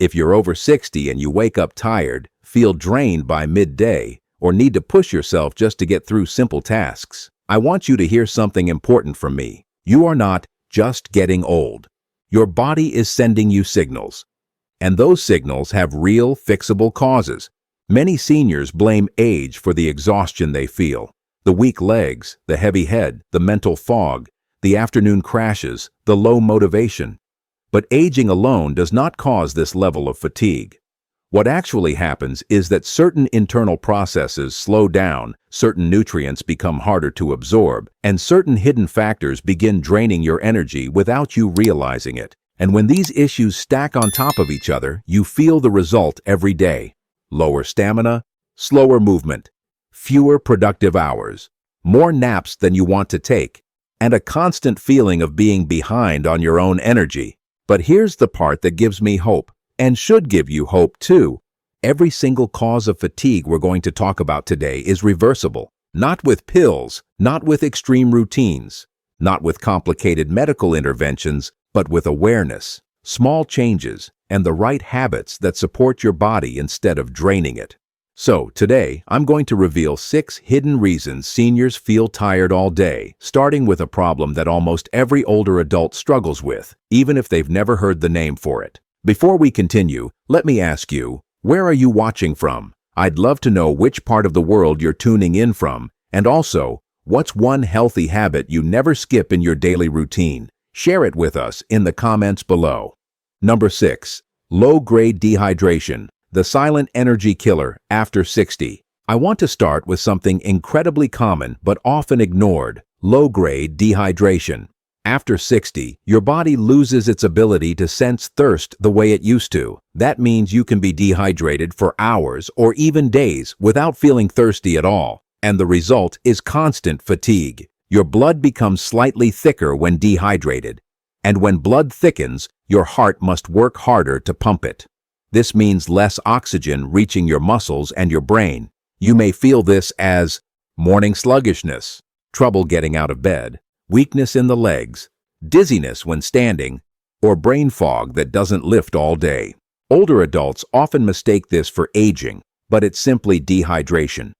If you're over 60 and you wake up tired, feel drained by midday, or need to push yourself just to get through simple tasks, I want you to hear something important from me. You are not just getting old. Your body is sending you signals, and those signals have real, fixable causes. Many seniors blame age for the exhaustion they feel. The weak legs, the heavy head, the mental fog, the afternoon crashes, the low motivation. But aging alone does not cause this level of fatigue. What actually happens is that certain internal processes slow down, certain nutrients become harder to absorb, and certain hidden factors begin draining your energy without you realizing it. And when these issues stack on top of each other, you feel the result every day. Lower stamina, slower movement, fewer productive hours, more naps than you want to take, and a constant feeling of being behind on your own energy. But here's the part that gives me hope, and should give you hope too. Every single cause of fatigue we're going to talk about today is reversible. Not with pills, not with extreme routines, not with complicated medical interventions, but with awareness, small changes, and the right habits that support your body instead of draining it. So, today, I'm going to reveal 6 hidden reasons seniors feel tired all day, starting with a problem that almost every older adult struggles with, even if they've never heard the name for it. Before we continue, let me ask you, where are you watching from? I'd love to know which part of the world you're tuning in from, and also, what's one healthy habit you never skip in your daily routine? Share it with us in the comments below. Number 6. Low-grade dehydration, the silent energy killer after 60. I want to start with something incredibly common but often ignored: low-grade dehydration. After 60, your body loses its ability to sense thirst the way it used to. That means you can be dehydrated for hours or even days without feeling thirsty at all. And the result is constant fatigue. Your blood becomes slightly thicker when dehydrated. And when blood thickens, your heart must work harder to pump it. This means less oxygen reaching your muscles and your brain. You may feel this as morning sluggishness, trouble getting out of bed, weakness in the legs, dizziness when standing, or brain fog that doesn't lift all day. Older adults often mistake this for aging, but it's simply dehydration.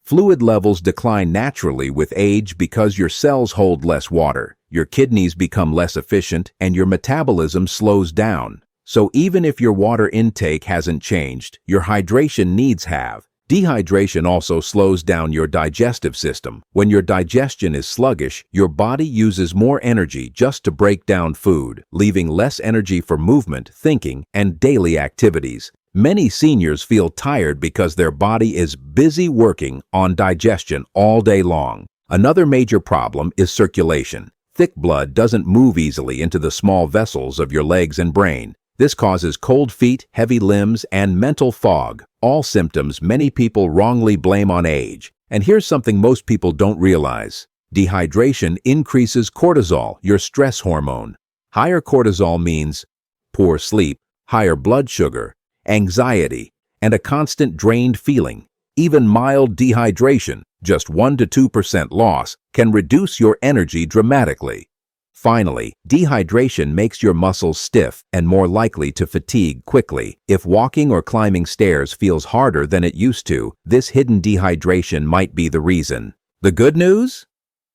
Fluid levels decline naturally with age because your cells hold less water, your kidneys become less efficient, and your metabolism slows down. So even if your water intake hasn't changed, your hydration needs have. Dehydration also slows down your digestive system. When your digestion is sluggish, your body uses more energy just to break down food, leaving less energy for movement, thinking, and daily activities. Many seniors feel tired because their body is busy working on digestion all day long. Another major problem is circulation. Thick blood doesn't move easily into the small vessels of your legs and brain. This causes cold feet, heavy limbs, and mental fog, all symptoms many people wrongly blame on age. And here's something most people don't realize. Dehydration increases cortisol, your stress hormone. Higher cortisol means poor sleep, higher blood sugar, anxiety, and a constant drained feeling. Even mild dehydration, just 1 to 2% loss, can reduce your energy dramatically. Finally, dehydration makes your muscles stiff and more likely to fatigue quickly. If walking or climbing stairs feels harder than it used to, this hidden dehydration might be the reason. The good news?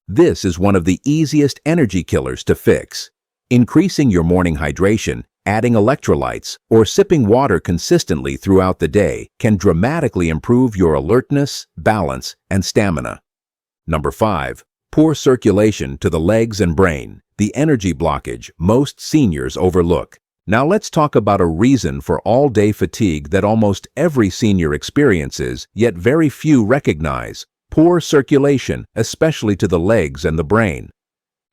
This is one of the easiest energy killers to fix. Increasing your morning hydration, adding electrolytes, or sipping water consistently throughout the day can dramatically improve your alertness, balance, and stamina. Number 5. Poor circulation to the legs and brain, the energy blockage most seniors overlook. Now let's talk about a reason for all-day fatigue that almost every senior experiences, yet very few recognize: poor circulation, especially to the legs and the brain.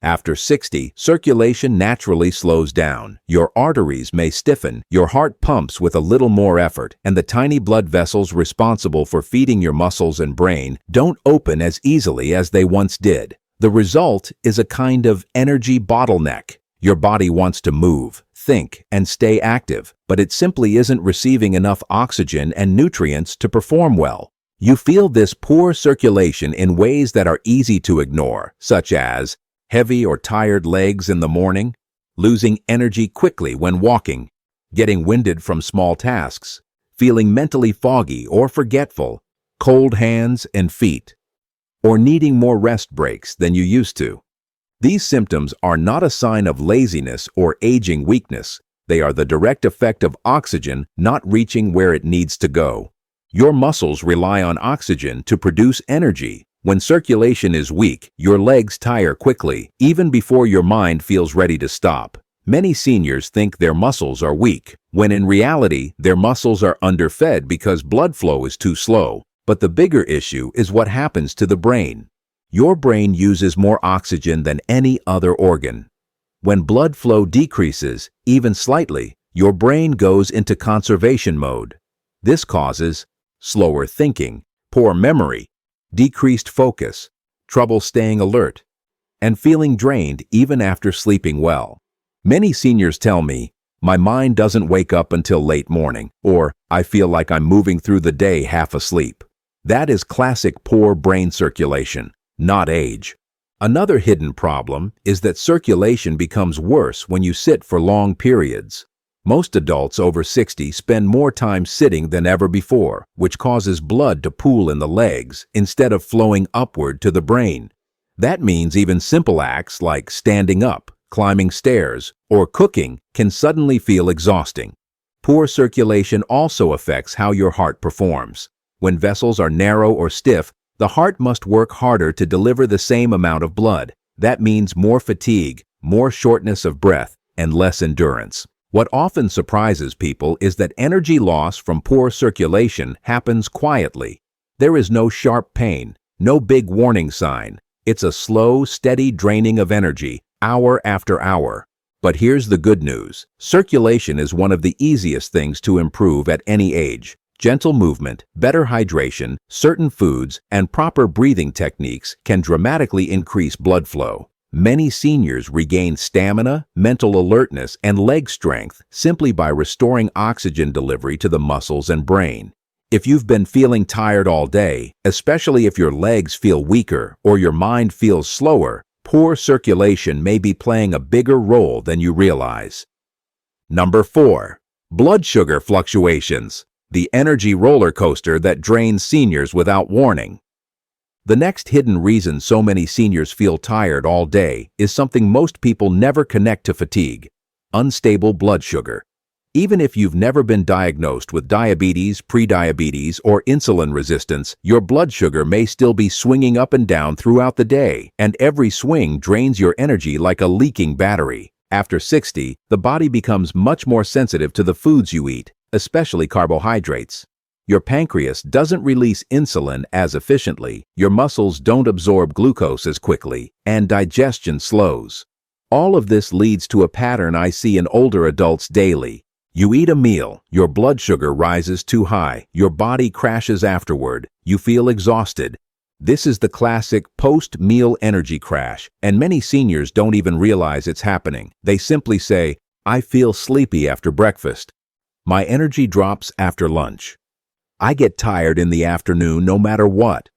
After 60, circulation naturally slows down. Your arteries may stiffen, your heart pumps with a little more effort, and the tiny blood vessels responsible for feeding your muscles and brain don't open as easily as they once did. The result is a kind of energy bottleneck. Your body wants to move, think, and stay active, but it simply isn't receiving enough oxygen and nutrients to perform well. You feel this poor circulation in ways that are easy to ignore, such as heavy or tired legs in the morning, losing energy quickly when walking, getting winded from small tasks, feeling mentally foggy or forgetful, cold hands and feet, or needing more rest breaks than you used to. These symptoms are not a sign of laziness or aging weakness. They are the direct effect of oxygen not reaching where it needs to go. Your muscles rely on oxygen to produce energy. When circulation is weak, your legs tire quickly, even before your mind feels ready to stop. Many seniors think their muscles are weak, when in reality, their muscles are underfed because blood flow is too slow. But the bigger issue is what happens to the brain. Your brain uses more oxygen than any other organ. When blood flow decreases, even slightly, your brain goes into conservation mode. This causes slower thinking, poor memory, decreased focus, trouble staying alert, and feeling drained even after sleeping well. Many seniors tell me, "My mind doesn't wake up until late morning," or "I feel like I'm moving through the day half asleep." That is classic poor brain circulation, not age. Another hidden problem is that circulation becomes worse when you sit for long periods. Most adults over 60 spend more time sitting than ever before, which causes blood to pool in the legs instead of flowing upward to the brain. That means even simple acts like standing up, climbing stairs, or cooking can suddenly feel exhausting. Poor circulation also affects how your heart performs. When vessels are narrow or stiff, the heart must work harder to deliver the same amount of blood. That means more fatigue, more shortness of breath, and less endurance. What often surprises people is that energy loss from poor circulation happens quietly. There is no sharp pain, no big warning sign. It's a slow, steady draining of energy, hour after hour. But here's the good news. Circulation is one of the easiest things to improve at any age. Gentle movement, better hydration, certain foods, and proper breathing techniques can dramatically increase blood flow. Many seniors regain stamina, mental alertness, and leg strength simply by restoring oxygen delivery to the muscles and brain. If you've been feeling tired all day, especially if your legs feel weaker or your mind feels slower, poor circulation may be playing a bigger role than you realize. Number 4. Blood sugar fluctuations. The energy roller coaster that drains seniors without warning. The next hidden reason so many seniors feel tired all day is something most people never connect to fatigue: unstable blood sugar. Even if you've never been diagnosed with diabetes, prediabetes, or insulin resistance, your blood sugar may still be swinging up and down throughout the day, and every swing drains your energy like a leaking battery. After 60, the body becomes much more sensitive to the foods you eat, especially carbohydrates. Your pancreas doesn't release insulin as efficiently, your muscles don't absorb glucose as quickly, and digestion slows. All of this leads to a pattern I see in older adults daily. You eat a meal, your blood sugar rises too high, your body crashes afterward, you feel exhausted. This is the classic post-meal energy crash, and many seniors don't even realize it's happening. They simply say, "I feel sleepy after breakfast. My energy drops after lunch. I get tired in the afternoon no matter what."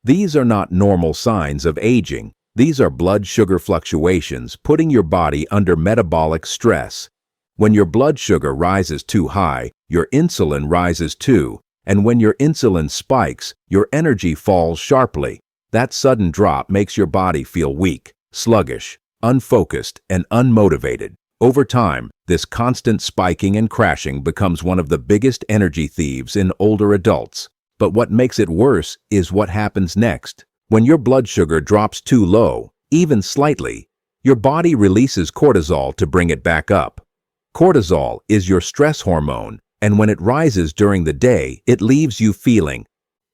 These are not normal signs of aging. These are blood sugar fluctuations putting your body under metabolic stress. When your blood sugar rises too high, your insulin rises too, and when your insulin spikes, your energy falls sharply. That sudden drop makes your body feel weak, sluggish, unfocused, and unmotivated. Over time, this constant spiking and crashing becomes one of the biggest energy thieves in older adults. But what makes it worse is what happens next. When your blood sugar drops too low, even slightly, your body releases cortisol to bring it back up. Cortisol is your stress hormone, and when it rises during the day, it leaves you feeling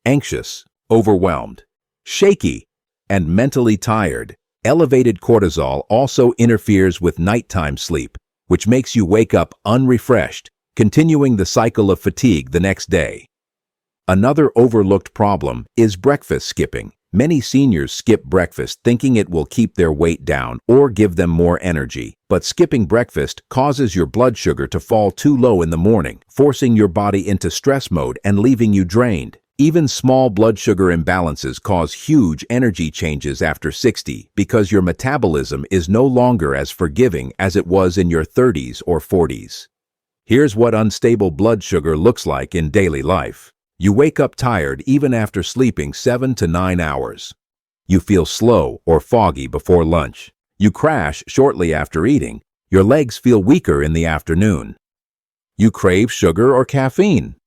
anxious, overwhelmed, shaky, and mentally tired. Elevated cortisol also interferes with nighttime sleep, which makes you wake up unrefreshed, continuing the cycle of fatigue the next day. Another overlooked problem is breakfast skipping. Many seniors skip breakfast thinking it will keep their weight down or give them more energy. But skipping breakfast causes your blood sugar to fall too low in the morning, forcing your body into stress mode and leaving you drained. Even small blood sugar imbalances cause huge energy changes after 60 because your metabolism is no longer as forgiving as it was in your 30s or 40s. Here's what unstable blood sugar looks like in daily life. You wake up tired even after sleeping 7 to 9 hours. You feel slow or foggy before lunch. You crash shortly after eating. Your legs feel weaker in the afternoon. You crave sugar or caffeine.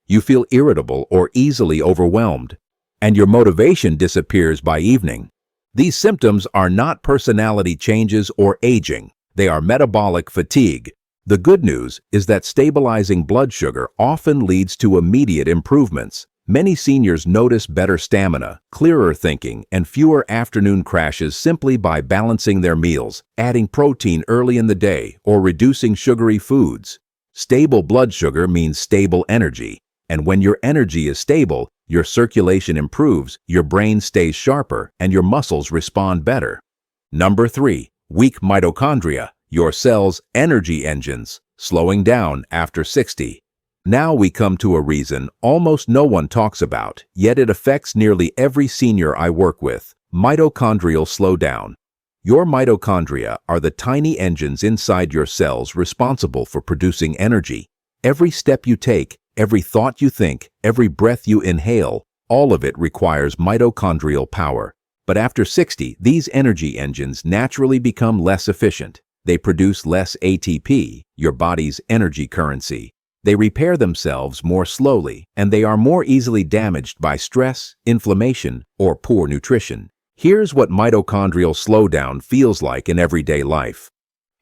You feel irritable or easily overwhelmed. And your motivation disappears by evening. These symptoms are not personality changes or aging. They are metabolic fatigue. The good news is that stabilizing blood sugar often leads to immediate improvements. Many seniors notice better stamina, clearer thinking, and fewer afternoon crashes simply by balancing their meals, adding protein early in the day, or reducing sugary foods. Stable blood sugar means stable energy, and when your energy is stable, your circulation improves, your brain stays sharper, and your muscles respond better. Number 3. Weak mitochondria, your cells' energy engines, slowing down after 60. Now we come to a reason almost no one talks about, yet it affects nearly every senior I work with: mitochondrial slowdown. Your mitochondria are the tiny engines inside your cells responsible for producing energy. Every step you take, every thought you think, every breath you inhale, all of it requires mitochondrial power. But after 60, these energy engines naturally become less efficient. They produce less ATP, your body's energy currency. They repair themselves more slowly, and they are more easily damaged by stress, inflammation, or poor nutrition. Here's what mitochondrial slowdown feels like in everyday life.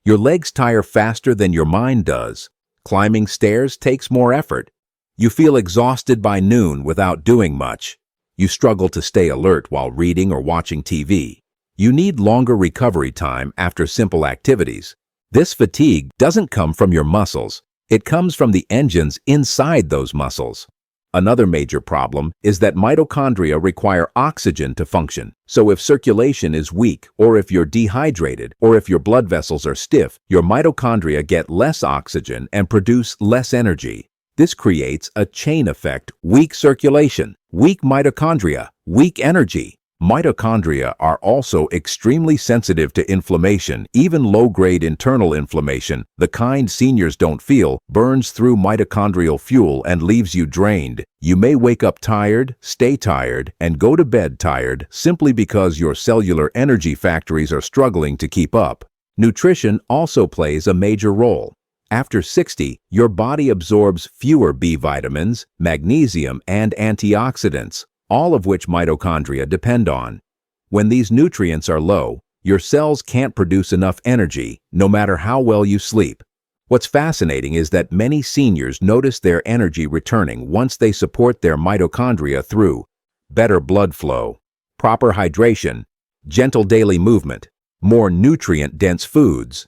Your legs tire faster than your mind does. Climbing stairs takes more effort. You feel exhausted by noon without doing much. You struggle to stay alert while reading or watching TV. You need longer recovery time after simple activities. This fatigue doesn't come from your muscles. It comes from the engines inside those muscles. Another major problem is that mitochondria require oxygen to function. So if circulation is weak, or if you're dehydrated, or if your blood vessels are stiff, your mitochondria get less oxygen and produce less energy. This creates a chain effect: weak circulation, weak mitochondria, weak energy. Mitochondria are also extremely sensitive to inflammation. Even low-grade internal inflammation, the kind seniors don't feel, burns through mitochondrial fuel and leaves you drained. You may wake up tired, stay tired, and go to bed tired simply because your cellular energy factories are struggling to keep up. Nutrition also plays a major role. After 60, your body absorbs fewer B vitamins, magnesium, and antioxidants, all of which mitochondria depend on. When these nutrients are low, your cells can't produce enough energy, no matter how well you sleep. What's fascinating is that many seniors notice their energy returning once they support their mitochondria through better blood flow, proper hydration, gentle daily movement, more nutrient-dense foods,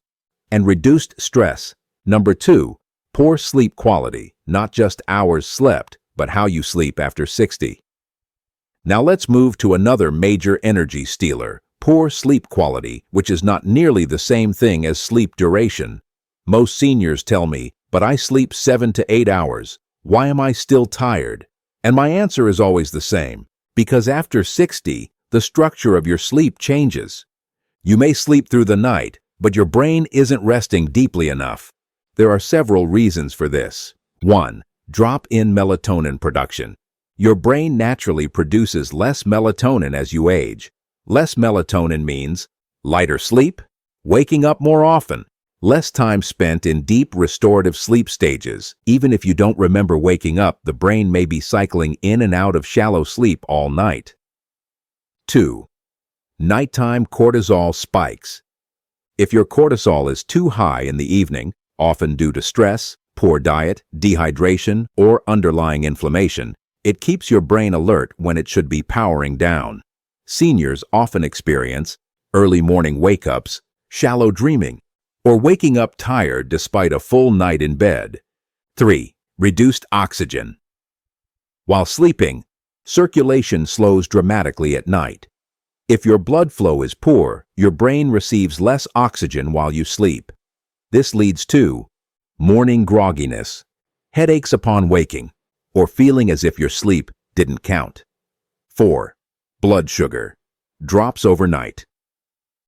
and reduced stress. Number 2, poor sleep quality, not just hours slept, but how you sleep after 60. Now let's move to another major energy stealer: poor sleep quality, which is not nearly the same thing as sleep duration. Most seniors tell me, "But I sleep 7 to 8 hours. Why am I still tired?" And my answer is always the same: because after 60, the structure of your sleep changes. You may sleep through the night, but your brain isn't resting deeply enough. There are several reasons for this. 1. Drop in melatonin production. Your brain naturally produces less melatonin as you age. Less melatonin means lighter sleep, waking up more often, less time spent in deep restorative sleep stages. Even if you don't remember waking up, the brain may be cycling in and out of shallow sleep all night. 2. Nighttime cortisol spikes. If your cortisol is too high in the evening, often due to stress, poor diet, dehydration, or underlying inflammation, it keeps your brain alert when it should be powering down. Seniors often experience early morning wake-ups, shallow dreaming, or waking up tired despite a full night in bed. 3. Reduced oxygen. While sleeping, circulation slows dramatically at night. If your blood flow is poor, your brain receives less oxygen while you sleep. This leads to morning grogginess, headaches upon waking, or feeling as if your sleep didn't count. 4. Blood sugar drops overnight.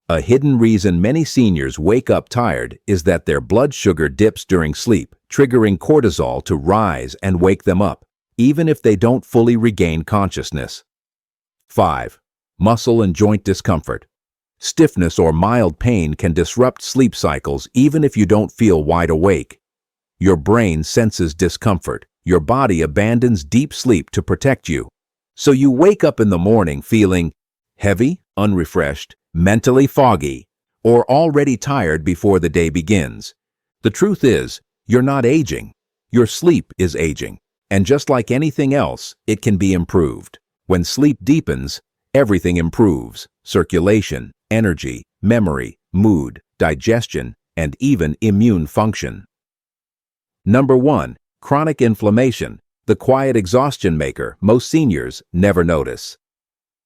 A hidden reason many seniors wake up tired is that their blood sugar dips during sleep, triggering cortisol to rise and wake them up, even if they don't fully regain consciousness. 5. Muscle and joint discomfort. Stiffness or mild pain can disrupt sleep cycles even if you don't feel wide awake. Your brain senses discomfort. Your body abandons deep sleep to protect you. So you wake up in the morning feeling heavy, unrefreshed, mentally foggy, or already tired before the day begins. The truth is, you're not aging. Your sleep is aging. And just like anything else, it can be improved. When sleep deepens, everything improves: circulation, energy, memory, mood, digestion, and even immune function. Number 1. Chronic inflammation, the quiet exhaustion maker most seniors never notice.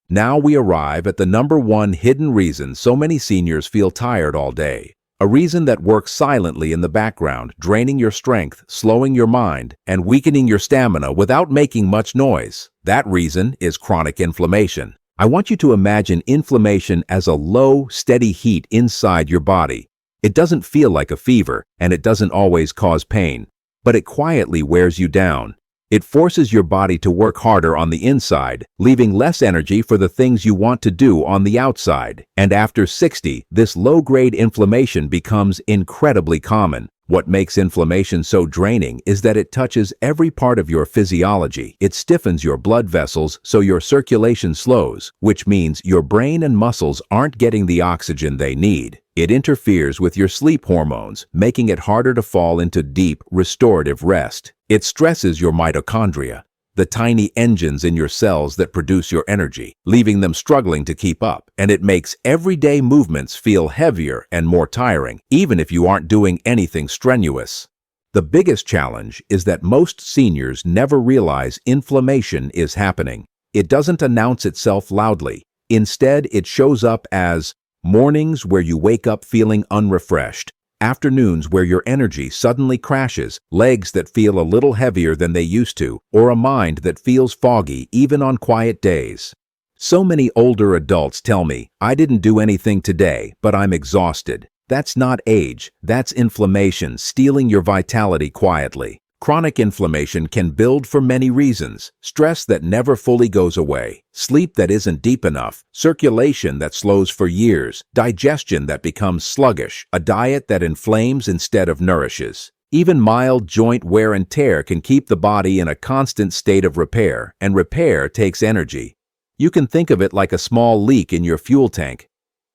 Now we arrive at the number 1 hidden reason so many seniors feel tired all day. A reason that works silently in the background, draining your strength, slowing your mind, and weakening your stamina without making much noise. That reason is chronic inflammation. I want you to imagine inflammation as a low, steady heat inside your body. It doesn't feel like a fever, and it doesn't always cause pain, but it quietly wears you down. It forces your body to work harder on the inside, leaving less energy for the things you want to do on the outside. And after 60, this low-grade inflammation becomes incredibly common. What makes inflammation so draining is that it touches every part of your physiology. It stiffens your blood vessels so your circulation slows, which means your brain and muscles aren't getting the oxygen they need. It interferes with your sleep hormones, making it harder to fall into deep, restorative rest. It stresses your mitochondria, the tiny engines in your cells that produce your energy, leaving them struggling to keep up. And it makes everyday movements feel heavier and more tiring, even if you aren't doing anything strenuous. The biggest challenge is that most seniors never realize inflammation is happening. It doesn't announce itself loudly. Instead, it shows up as mornings where you wake up feeling unrefreshed, afternoons where your energy suddenly crashes, legs that feel a little heavier than they used to, or a mind that feels foggy even on quiet days. So many older adults tell me, "I didn't do anything today, but I'm exhausted." That's not age, that's inflammation stealing your vitality quietly. Chronic inflammation can build for many reasons: stress that never fully goes away, sleep that isn't deep enough, circulation that slows for years, digestion that becomes sluggish, a diet that inflames instead of nourishes. Even mild joint wear and tear can keep the body in a constant state of repair, and repair takes energy. You can think of it like a small leak in your fuel tank.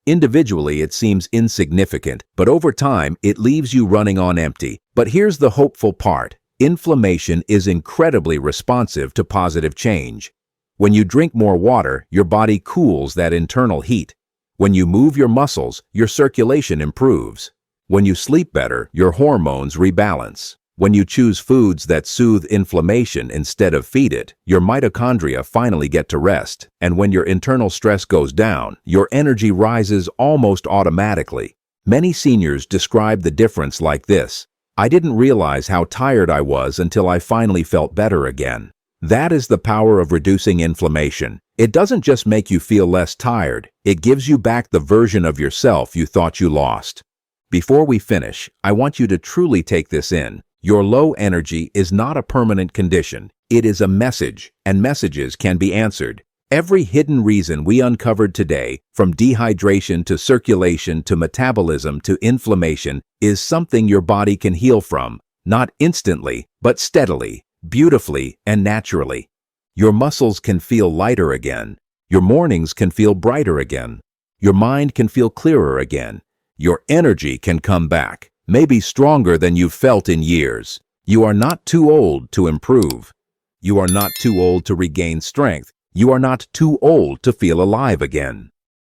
Individually, it seems insignificant, but over time, it leaves you running on empty. But here's the hopeful part. Inflammation is incredibly responsive to positive change. When you drink more water, your body cools that internal heat. When you move your muscles, your circulation improves. When you sleep better, your hormones rebalance. When you choose foods that soothe inflammation instead of feed it, your mitochondria finally get to rest. And when your internal stress goes down, your energy rises almost automatically. Many seniors describe the difference like this: "I didn't realize how tired I was until I finally felt better again." That is the power of reducing inflammation. It doesn't just make you feel less tired, it gives you back the version of yourself you thought you lost. Before we finish, I want you to truly take this in. Your low energy is not a permanent condition. It is a message, and messages can be answered. Every hidden reason we uncovered today, from dehydration to circulation to metabolism to inflammation, is something your body can heal from, not instantly, but steadily, beautifully, and naturally. Your muscles can feel lighter again. Your mornings can feel brighter again. Your mind can feel clearer again. Your energy can come back, maybe stronger than you've felt in years. You are not too old to improve. You are not too old to regain strength. You are not too old to feel alive again.